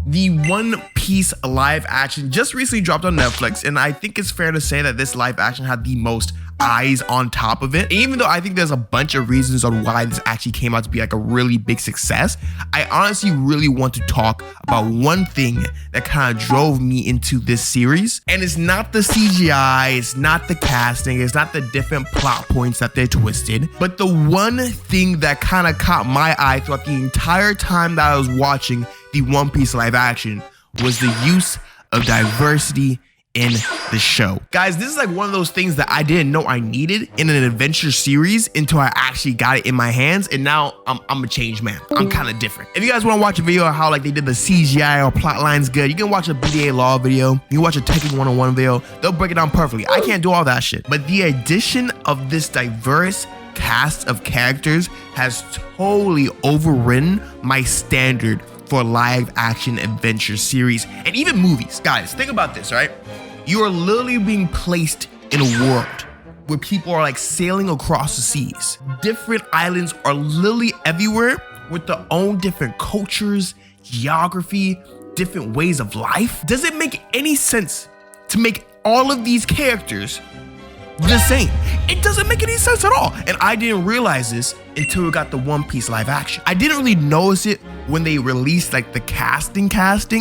The One Piece live action just recently dropped on Netflix, and I think it's fair to say that this live action had the most eyes on top of it. Even though I think there's a bunch of reasons on why this actually came out to be like a really big success, I honestly really want to talk about one thing that kind of drove me into this series. And it's not the CGI, it's not the casting, it's not the different plot points that they twisted, but the one thing that kind of caught my eye throughout the entire time that I was watching the One Piece live action was the use of diversity in the show. Guys, this is like one of those things that I didn't know I needed in an adventure series until I actually got it in my hands, and now I'm a changed man. I'm kind of different. If you guys want to watch a video of how like they did the CGI or plot lines good, you can watch a BDA Law video, you can watch a Tekken 101 video. They'll break it down perfectly. I can't do all that shit. But the addition of this diverse cast of characters has totally overridden my standard for live action adventure series and even movies. Guys, think about this, right? You are literally being placed in a world where people are like sailing across the seas. Different islands are literally everywhere with their own different cultures, geography, different ways of life. Does it make any sense to make all of these characters the same? It doesn't make any sense at all. And I didn't realize this until we got the One Piece live action. I didn't really notice it when they released like the casting,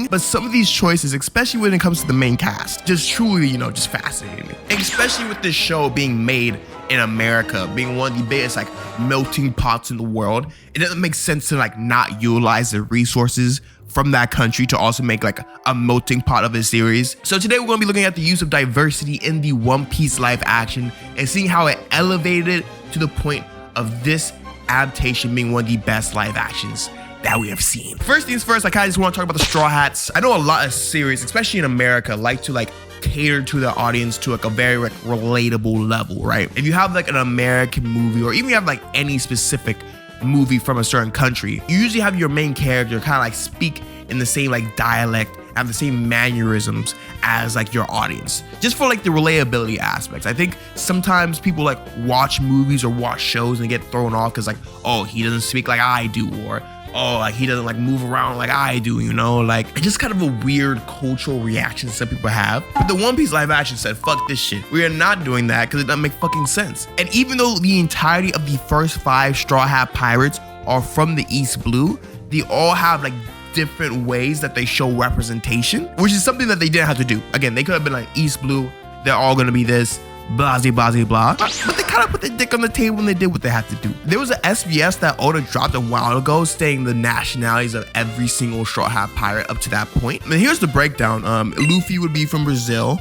but some of these choices, especially when it comes to the main cast, just truly, just fascinated me. And especially with this show being made in America, being one of the biggest like melting pots in the world, it doesn't make sense to like not utilize the resources from that country to also make like a melting pot of a series. So today we're gonna be looking at the use of diversity in the One Piece live action and seeing how it elevated to the point of this adaptation being one of the best live actions that we have seen. First things first, I kind of just want to talk about the Straw Hats. I know a lot of series, especially in America, like to like cater to the audience to like a very like relatable level, right? If you have like an American movie, or even you have like any specific movie from a certain country, you usually have your main character kind of like speak in the same like dialect, have the same mannerisms as like your audience, just for like the relatability aspects. I think sometimes people like watch movies or watch shows and get thrown off because like, oh, he doesn't speak like I do, or oh, like he doesn't like move around like I do, like it's just kind of a weird cultural reaction some people have. But the One Piece live action said, fuck this shit. We are not doing that because it doesn't make fucking sense. And even though the entirety of the first 5 Straw Hat Pirates are from the East Blue, they all have like different ways that they show representation, which is something that they didn't have to do. Again, they could have been like East Blue, they're all gonna be this, blah, blah, blah. But they kind of put their dick on the table and they did what they had to do. There was an SVS that Oda dropped a while ago stating the nationalities of every single Straw Hat Pirate up to that point. And here's the breakdown. Luffy would be from Brazil.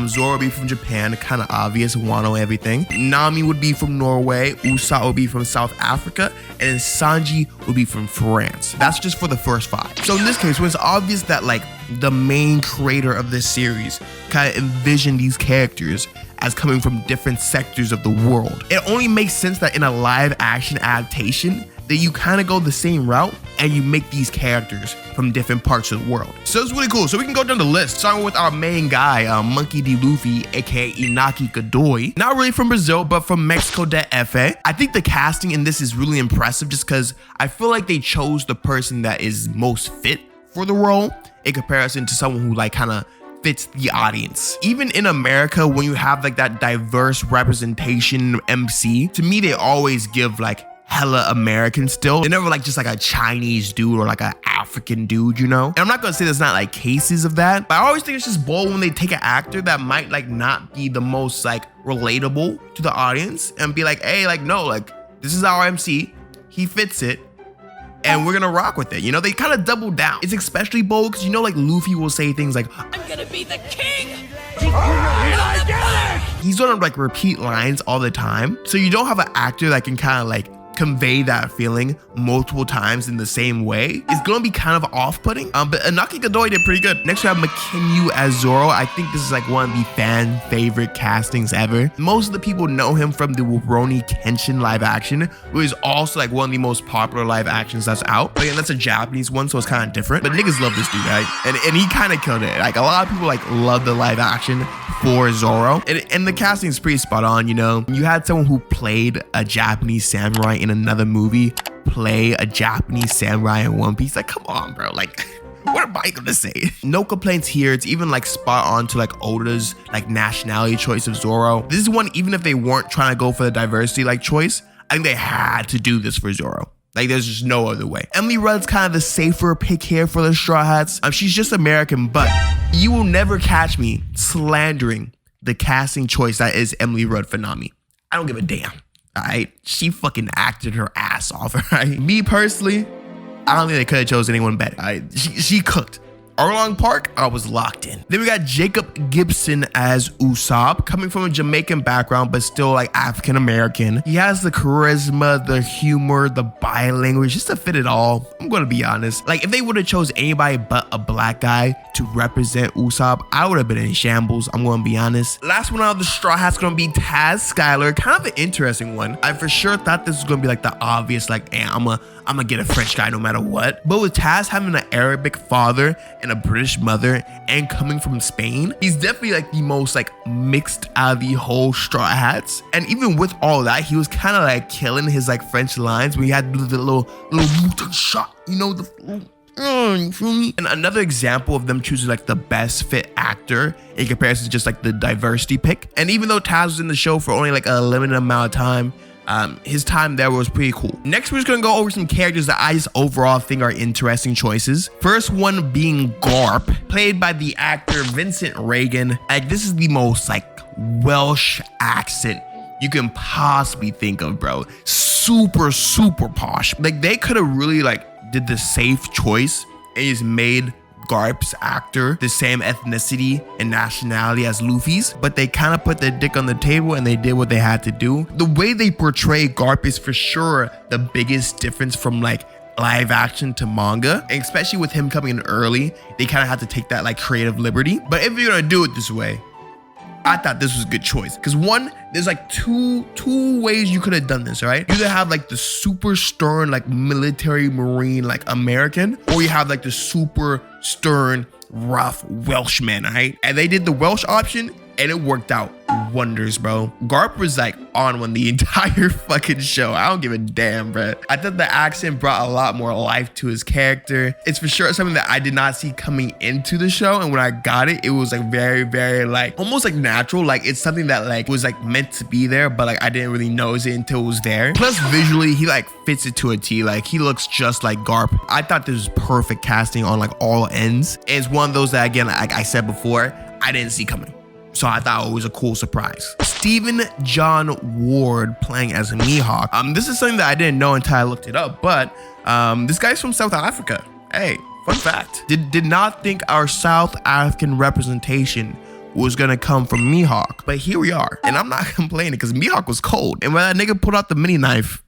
Zoro would be from Japan, kind of obvious, Wano, everything. Nami would be from Norway. Usopp would be from South Africa. And then Sanji would be from France. That's just for the first 5. So in this case, when it's obvious that like the main creator of this series kind of envisioned these characters as coming from different sectors of the world, it only makes sense that in a live action adaptation that you kind of go the same route and you make these characters from different parts of the world. So it's really cool. So we can go down the list, starting with our main guy, Monkey D. Luffy, aka Inaki Godoy. Not really from Brazil, but from Mexico DF. I think the casting in this is really impressive just because I feel like they chose the person that is most fit for the role in comparison to someone who like kind of fits the audience. Even in America, when you have like that diverse representation MC, to me they always give like hella American still. They're never like just like a Chinese dude or like an African dude, And I'm not gonna say there's not like cases of that, but I always think it's just bold when they take an actor that might like not be the most like relatable to the audience and be like, hey, like no, like this is our MC, he fits it, and we're gonna rock with it. They kind of double down. It's especially bold because like Luffy will say things like, I'm gonna be the king. I get it. He's gonna like repeat lines all the time. So you don't have an actor that can kind of like convey that feeling multiple times in the same way. It's gonna be kind of off-putting, but Inaki Godoy did pretty good. Next we have McKinyu as Zoro. I think this is like one of the fan favorite castings ever. Most of the people know him from the Rurouni Kenshin live action, which is also like one of the most popular live actions that's out. But again, that's a Japanese one, so it's kind of different. But niggas love this dude, right? And he kind of killed it. Like a lot of people like love the live action for Zoro, and the casting is pretty spot on. You had someone who played a Japanese samurai in another movie play a Japanese samurai in One Piece. Like, come on, bro. Like, What am I gonna say? No complaints here. It's even like spot on to like Oda's like nationality choice of Zoro. This is one, even if they weren't trying to go for the diversity like choice, I think they had to do this for Zoro. Like, there's just no other way. Emily Rudd's kind of the safer pick here for the Straw Hats. She's just American, but you will never catch me slandering the casting choice that is Emily Rudd for Nami. I don't give a damn, all right? She fucking acted her ass off, all right? Me personally, I don't think they could have chosen anyone better, all right? She cooked. Arlong Park, I was locked in. Then we got Jacob Gibson as Usopp, coming from a Jamaican background, but still like African American. He has the charisma, the humor, the bilingual, just to fit it all. I'm gonna be honest. Like, if they would have chose anybody but a black guy to represent Usopp, I would have been in shambles. I'm gonna be honest. Last one out of the Straw Hats gonna be Taz Skylar. Kind of an interesting one. I for sure thought this was gonna be like the obvious, like, hey, I'm gonna get a French guy no matter what. But with Taz having an Arabic father and a British mother and coming from Spain, he's definitely like the most like mixed out of the whole Straw Hats. And even with all that, he was kind of like killing his like French lines when he had the little shot, you know, you feel me? And another example of them choosing like the best fit actor in comparison to just like the diversity pick. And even though Taz was in the show for only like a limited amount of time, his time there was pretty cool. Next, we're just gonna go over some characters that I just overall think are interesting choices. First one being Garp, played by the actor Vincent Reagan. Like, this is the most like Welsh accent you can possibly think of, bro. Super, super posh. Like, they could have really like did the safe choice and just made Garp's actor the same ethnicity and nationality as Luffy's, but they kind of put their dick on the table and they did what they had to do. The way they portray Garp is for sure the biggest difference from like live action to manga, and especially with him coming in early, they kind of had to take that like creative liberty. But if you're gonna do it this way, I thought this was a good choice. Because one, there's like two ways you could have done this, right? You either have like the super stern, like military marine, like American, or you have like the super stern, rough Welshman, right? And they did the Welsh option and it worked out wonders, bro. Garp was like on one the entire fucking show. I don't give a damn, bro. I thought the accent brought a lot more life to his character. It's for sure something that I did not see coming into the show, and when I got it, it was like very, very like almost like natural. Like, it's something that like was like meant to be there, but like I didn't really notice it until it was there. Plus, visually, he like fits it to a T. Like, he looks just like Garp. I thought this was perfect casting on like all ends. It's one of those that, again, like I said before, I didn't see coming. So I thought it was a cool surprise. Stephen John Ward playing as Mihawk. This is something that I didn't know until I looked it up, but this guy's from South Africa. Hey, fun fact. Did not think our South African representation was gonna come from Mihawk, but here we are. And I'm not complaining because Mihawk was cold. And when that nigga pulled out the mini knife,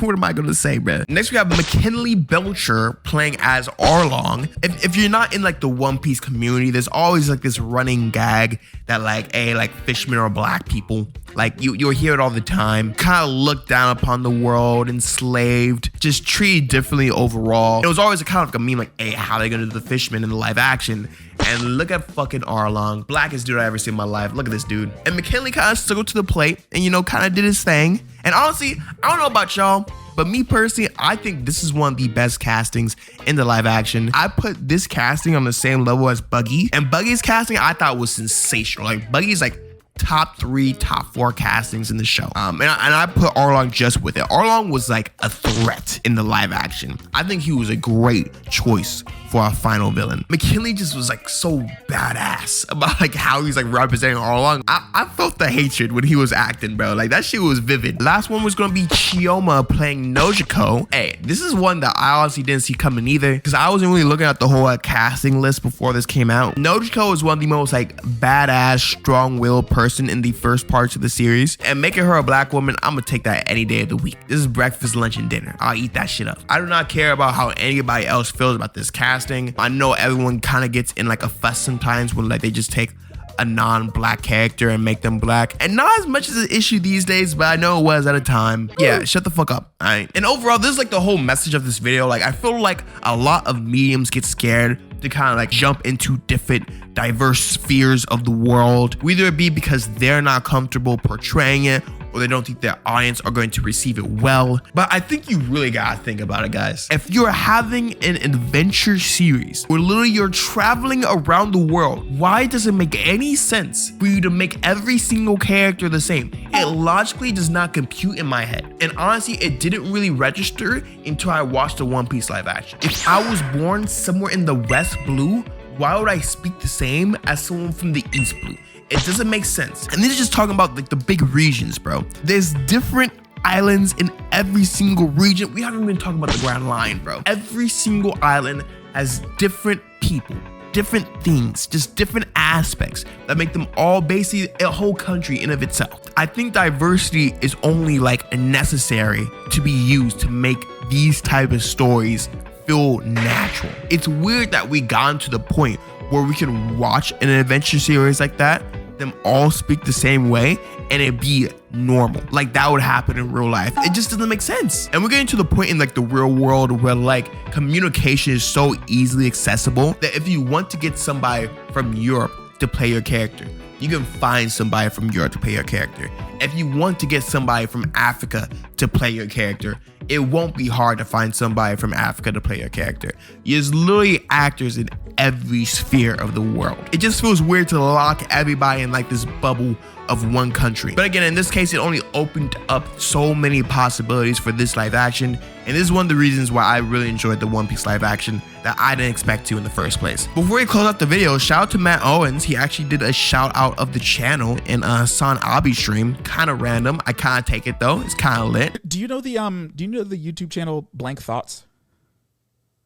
what am I gonna say, bro? Next, we have McKinley Belcher playing as Arlong. If you're not in like the One Piece community, there's always like this running gag that like, hey, like fishmen are black people. Like, you'll hear it all the time. Kind of looked down upon the world, enslaved, just treated differently overall. It was always a kind of like a meme, like, hey, how are they gonna do the fishmen in the live action? And look at fucking Arlong, blackest dude I ever seen in my life. Look at this dude. And McKinley kind of stuck to the plate and, you know, kind of did his thing. And honestly, I don't know about y'all, but me personally, I think this is one of the best castings in the live action. I put this casting on the same level as Buggy. And Buggy's casting, I thought was sensational. Like, Buggy's like top 3, top 4 castings in the show. And I put Arlong just with it. Arlong was like a threat in the live action. I think he was a great choice for our final villain. McKinley just was like so badass about like how he's like representing Arlong. I felt the hatred when he was acting, bro. Like, that shit was vivid. Last one was gonna be Chioma playing Nojiko. Hey, this is one that I honestly didn't see coming either, because I wasn't really looking at the whole casting list before this came out. Nojiko is one of the most like badass, strong-willed person in the first parts of the series, and making her a black woman, I'm gonna take that any day of the week. This is breakfast, lunch, and dinner. I'll eat that shit up. I do not care about how anybody else feels about this casting. I know everyone kind of gets in like a fuss sometimes when like they just take a non-black character and make them black, and not as much as an issue these days, but I know it was at a time. Yeah, shut the fuck up. All right. And overall, this is like the whole message of this video. Like, I feel like a lot of mediums get scared to kind of like jump into different diverse spheres of the world, whether it be because they're not comfortable portraying it, or they don't think their audience are going to receive it well. But I think you really gotta think about it, guys. If you're having an adventure series where literally you're traveling around the world, why does it make any sense for you to make every single character the same? It logically does not compute in my head. And honestly, it didn't really register until I watched the One Piece live action. If I was born somewhere in the West Blue, why would I speak the same as someone from the East Blue? It doesn't make sense. And this is just talking about like the big regions, bro. There's different islands in every single region. We haven't even talked about the Grand Line, bro. Every single island has different people, different things, just different aspects that make them all basically a whole country in of itself. I think diversity is only like necessary to be used to make these type of stories feel natural. It's weird that we gotten to the point where we can watch an adventure series like that, them all speak the same way, and it be normal. Like that would happen in real life. It just doesn't make sense. And we're getting to the point in like the real world where like communication is so easily accessible that if you want to get somebody from Europe to play your character, you can find somebody from Europe to play your character. If you want to get somebody from Africa to play your character, it won't be hard to find somebody from Africa to play your character. There's literally actors in every sphere of the world. It just feels weird to lock everybody in like this bubble of one country. But again, in this case, it only opened up so many possibilities for this live action. And this is one of the reasons why I really enjoyed the One Piece live action that I didn't expect to in the first place. Before we close out the video, shout out to Matt Owens. He actually did a shout out of the channel in a San Abi stream. Kind of random. I kind of take it though. It's kind of lit. Do you know the YouTube channel Blank Thoughts?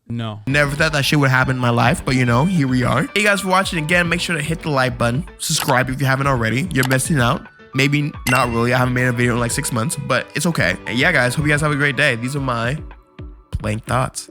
No. Never thought that shit would happen in my life, but you know, here we are. Hey guys, for watching again, make sure to hit the like button, subscribe if you haven't already. You're missing out. Maybe not really. I haven't made a video in like 6 months, but it's okay. And yeah, guys, hope you guys have a great day. These are my blank thoughts.